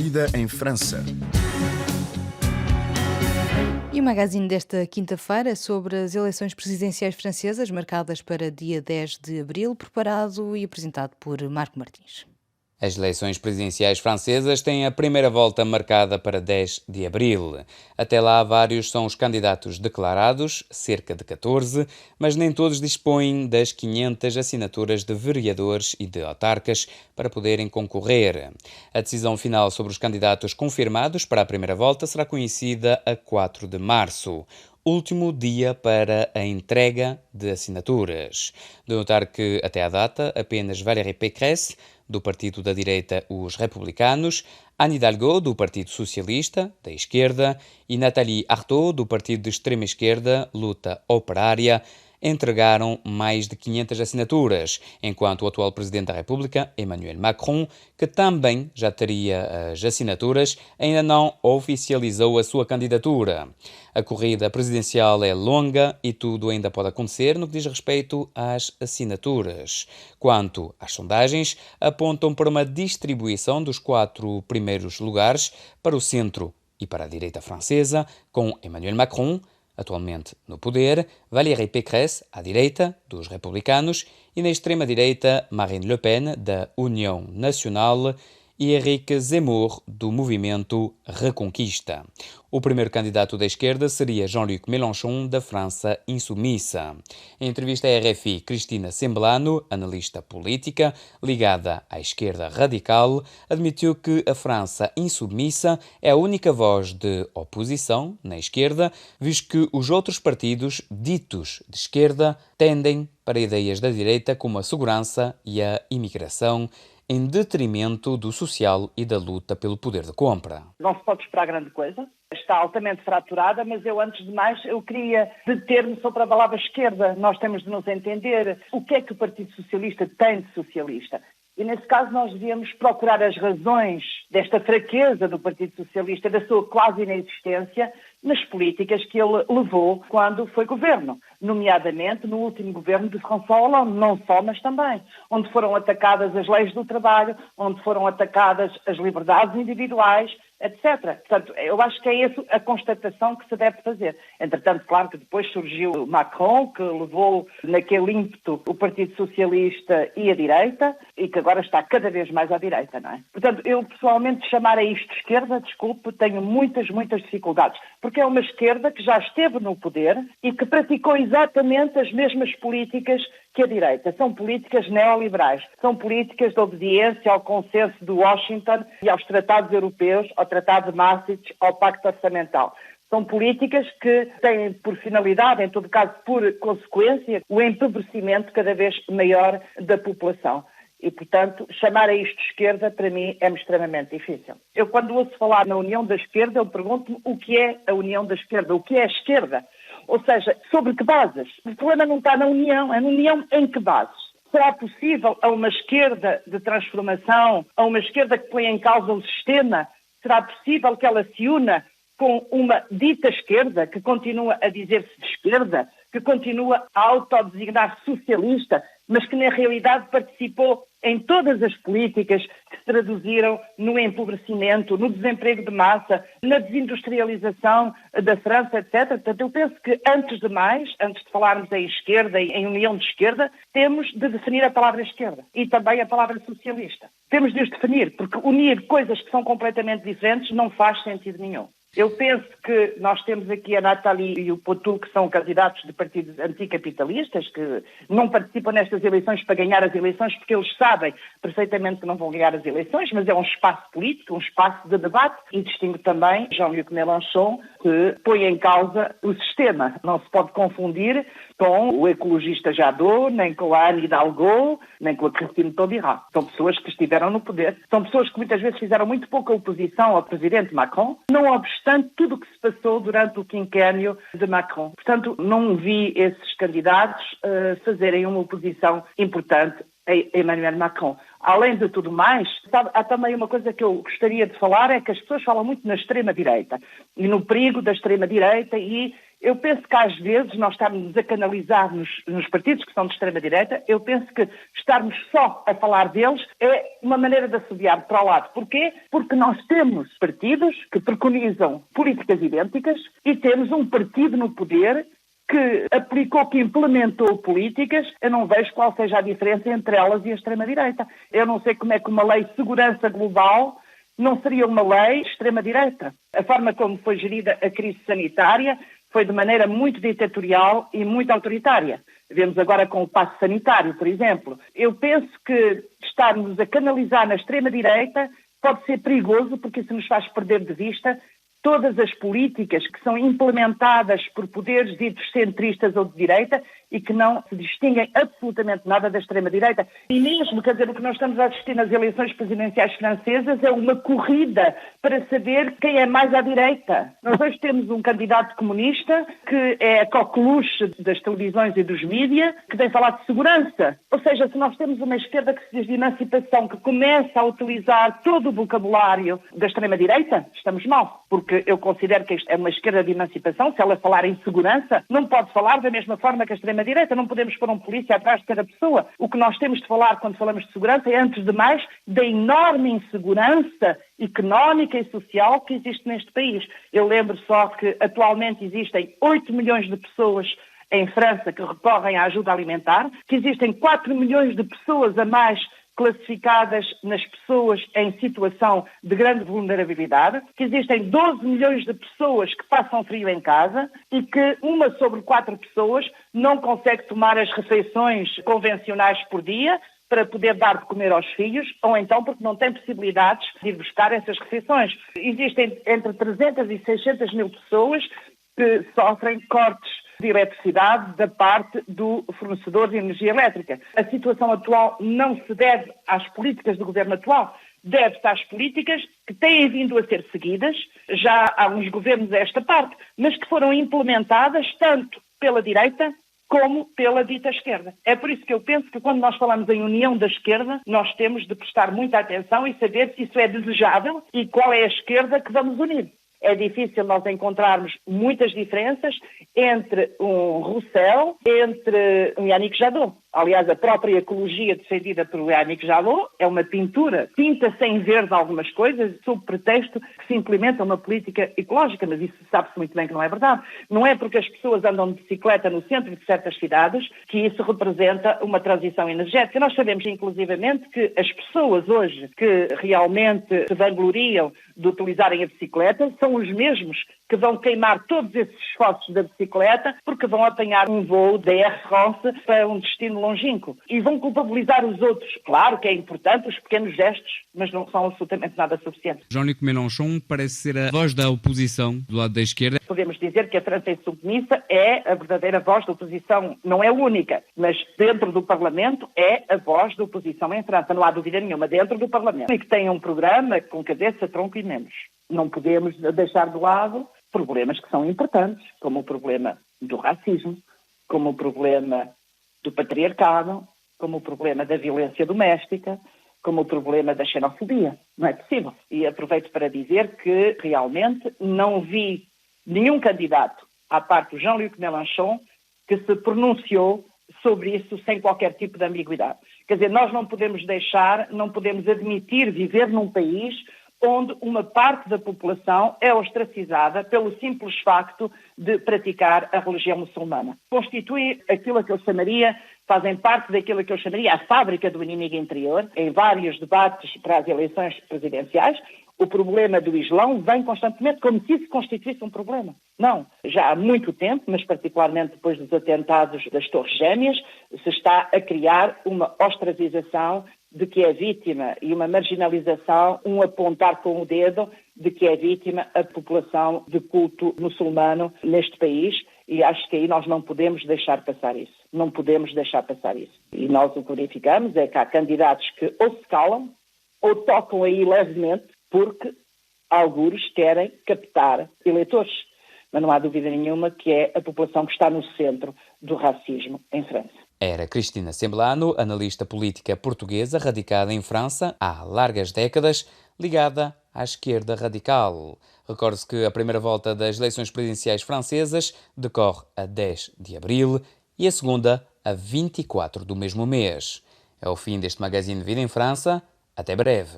Vida em França. E o magazine desta quinta-feira sobre as eleições presidenciais francesas marcadas para dia 10 de abril, preparado e apresentado por Marco Martins. As eleições presidenciais francesas têm a primeira volta marcada para 10 de abril. Até lá, vários são os candidatos declarados, cerca de 14, mas nem todos dispõem das 500 assinaturas de vereadores e de autarcas para poderem concorrer. A decisão final sobre os candidatos confirmados para a primeira volta será conhecida a 4 de março. Último dia para a entrega de assinaturas. De notar que, até à data, apenas Valérie Pécresse, do partido da direita Os Republicanos, Anne Hidalgo, do Partido Socialista, da esquerda, e Nathalie Arthaud, do partido de extrema-esquerda, Luta Operária, entregaram mais de 500 assinaturas, enquanto o atual Presidente da República, Emmanuel Macron, que também já teria as assinaturas, ainda não oficializou a sua candidatura. A corrida presidencial é longa e tudo ainda pode acontecer no que diz respeito às assinaturas. Quanto às sondagens, apontam para uma distribuição dos 4 primeiros lugares para o centro e para a direita francesa, com Emmanuel Macron, atualmente no poder, Valérie Pécresse, à direita, dos Republicanos, e na extrema-direita, Marine Le Pen, da União Nacional, e Éric Zemmour, do movimento Reconquista. O primeiro candidato da esquerda seria Jean-Luc Mélenchon, da França Insubmissa. Em entrevista à RFI, Cristina Semblano, analista política, ligada à esquerda radical, admitiu que a França Insubmissa é a única voz de oposição na esquerda, visto que os outros partidos, ditos de esquerda, tendem para ideias da direita como a segurança e a imigração, em detrimento do social e da luta pelo poder de compra. Não se pode esperar grande coisa. Está altamente fraturada, mas antes de mais, queria deter-me sobre a palavra esquerda. Nós temos de nos entender o que é que o Partido Socialista tem de socialista. E, nesse caso, nós devíamos procurar as razões desta fraqueza do Partido Socialista, da sua quase inexistência, nas políticas que ele levou quando foi governo, nomeadamente no último governo de François Hollande, não só, mas também, onde foram atacadas as leis do trabalho, onde foram atacadas as liberdades individuais, etc. Portanto, eu acho que é essa a constatação que se deve fazer. Entretanto, claro que depois surgiu Macron, que levou naquele ímpeto o Partido Socialista e a direita, e que agora está cada vez mais à direita, não é? Portanto, eu pessoalmente chamar a isto esquerda, desculpe, tenho muitas dificuldades, porque é uma esquerda que já esteve no poder e que praticou exatamente as mesmas políticas que a direita. São políticas neoliberais, são políticas de obediência ao consenso de Washington e aos tratados europeus, ao Tratado de Maastricht, ao Pacto Orçamental. São políticas que têm por finalidade, em todo caso por consequência, o empobrecimento cada vez maior da população. E, portanto, chamar a isto esquerda, para mim, é extremamente difícil. Eu, quando ouço falar na União da Esquerda, eu pergunto-me o que é a União da Esquerda, o que é a esquerda? Ou seja, sobre que bases? O problema não está na União, é na União em que bases? Será possível a uma esquerda de transformação, a uma esquerda que põe em causa o sistema, será possível que ela se una com uma dita esquerda, que continua a dizer-se de esquerda, que continua a autodesignar socialista, mas que na realidade participou em todas as políticas que se traduziram no empobrecimento, no desemprego de massa, na desindustrialização da França, etc. Portanto, eu penso que, antes de mais, antes de falarmos em esquerda e em união de esquerda, temos de definir a palavra esquerda e também a palavra socialista. Temos de os definir, porque unir coisas que são completamente diferentes não faz sentido nenhum. Eu penso que nós temos aqui a Nathalie e o Poitou, que são candidatos de partidos anticapitalistas, que não participam nestas eleições para ganhar as eleições, porque eles sabem perfeitamente que não vão ganhar as eleições, mas é um espaço político, um espaço de debate. E distingo também Jean-Luc Mélenchon, que põe em causa o sistema. Não se pode confundir com o ecologista Jadot, nem com a Anne Hidalgo, nem com a Christine Taubira. São pessoas que estiveram no poder. São pessoas que muitas vezes fizeram muito pouca oposição ao presidente Macron, não obstante tudo o que se passou durante o quinquênio de Macron. Portanto, não vi esses candidatos fazerem uma oposição importante a Emmanuel Macron. Além de tudo mais, há também uma coisa que eu gostaria de falar, é que as pessoas falam muito na extrema-direita e no perigo da extrema-direita e Eu penso que às vezes nós estamos a canalizar nos partidos que são de extrema-direita, eu penso que estarmos só a falar deles é uma maneira de assobiar para o lado. Porquê? Porque nós temos partidos que preconizam políticas idênticas e temos um partido no poder que aplicou, que implementou políticas. Eu não vejo qual seja a diferença entre elas e a extrema-direita. Eu não sei como é que uma lei de segurança global não seria uma lei de extrema-direita. A forma como foi gerida a crise sanitária foi de maneira muito ditatorial e muito autoritária. Vemos agora com o passo sanitário, por exemplo. Eu penso que estarmos a canalizar na extrema-direita pode ser perigoso, porque isso nos faz perder de vista todas as políticas que são implementadas por poderes ditos centristas ou de direita e que não se distinguem absolutamente nada da extrema-direita. E mesmo, quer dizer, o que nós estamos a assistir nas eleições presidenciais francesas é uma corrida para saber quem é mais à direita. Nós hoje temos um candidato comunista que é a coqueluche das televisões e dos mídias, que tem falado de segurança. Ou seja, se nós temos uma esquerda que se diz de emancipação, que começa a utilizar todo o vocabulário da extrema-direita, estamos mal. Porque eu considero que isto é uma esquerda de emancipação. Se ela falar em segurança, não pode falar da mesma forma que a extrema-direita. Não podemos pôr um polícia atrás de cada pessoa. O que nós temos de falar quando falamos de segurança é, antes de mais, da enorme insegurança económica e social que existe neste país. Eu lembro só que atualmente existem 8 milhões de pessoas em França que recorrem à ajuda alimentar, que existem 4 milhões de pessoas a mais classificadas nas pessoas em situação de grande vulnerabilidade, que existem 12 milhões de pessoas que passam frio em casa e que 1 sobre 4 pessoas não consegue tomar as refeições convencionais por dia para poder dar de comer aos filhos, ou então porque não tem possibilidades de ir buscar essas refeições. Existem entre 300 e 600 mil pessoas que sofrem cortes de eletricidade da parte do fornecedor de energia elétrica. A situação atual não se deve às políticas do governo atual, deve-se às políticas que têm vindo a ser seguidas, já há uns governos a esta parte, mas que foram implementadas tanto pela direita como pela dita esquerda. É por isso que eu penso que quando nós falamos em união da esquerda, nós temos de prestar muita atenção e saber se isso é desejável e qual é a esquerda que vamos unir. É difícil nós encontrarmos muitas diferenças entre um Roussel, entre um Yannick Jadot. Aliás, a própria ecologia defendida por Yannick Jadot é uma pintura, pinta-se em verde algumas coisas, sob pretexto que se implementa uma política ecológica, mas isso sabe-se muito bem que não é verdade. Não é porque as pessoas andam de bicicleta no centro de certas cidades que isso representa uma transição energética. Nós sabemos, inclusivamente, que as pessoas hoje que realmente se vangloriam de utilizarem a bicicleta são os mesmos que vão queimar todos esses esforços da bicicleta porque vão apanhar um voo da Air France para um destino longínquo e vão culpabilizar os outros. Claro que é importante os pequenos gestos, mas não são absolutamente nada suficientes. Jean-Luc Mélenchon parece ser a voz da oposição do lado da esquerda. Podemos dizer que a França insubmissa é a verdadeira voz da oposição. Não é única, mas dentro do Parlamento é a voz da oposição em França. Não há dúvida nenhuma, dentro do Parlamento. E que tem um programa com cabeça, tronco e membros. Não podemos deixar de lado problemas que são importantes, como o problema do racismo, como o problema do patriarcado, como o problema da violência doméstica, como o problema da xenofobia. Não é possível. E aproveito para dizer que realmente não vi nenhum candidato à parte do Jean-Luc Mélenchon que se pronunciou sobre isso sem qualquer tipo de ambiguidade. Quer dizer, nós não podemos admitir viver num país onde uma parte da população é ostracizada pelo simples facto de praticar a religião muçulmana. Constitui aquilo que eu chamaria, fazem parte daquilo que eu chamaria a fábrica do inimigo interior. Em vários debates para as eleições presidenciais, o problema do Islão vem constantemente como se isso constituísse um problema. Não, já há muito tempo, mas particularmente depois dos atentados das Torres Gêmeas, se está a criar uma ostracização de que é vítima e uma marginalização, um apontar com o dedo de que é vítima a população de culto muçulmano neste país, e acho que aí nós não podemos deixar passar isso. Não podemos deixar passar isso. E nós o que verificamos é que há candidatos que ou se calam ou tocam aí levemente porque algures querem captar eleitores. Mas não há dúvida nenhuma que é a população que está no centro do racismo em França. Era Cristina Semblano, analista política portuguesa radicada em França há largas décadas, ligada à esquerda radical. Recorde-se que a primeira volta das eleições presidenciais francesas decorre a 10 de abril e a segunda a 24 do mesmo mês. É o fim deste Magazine de Vida em França. Até breve.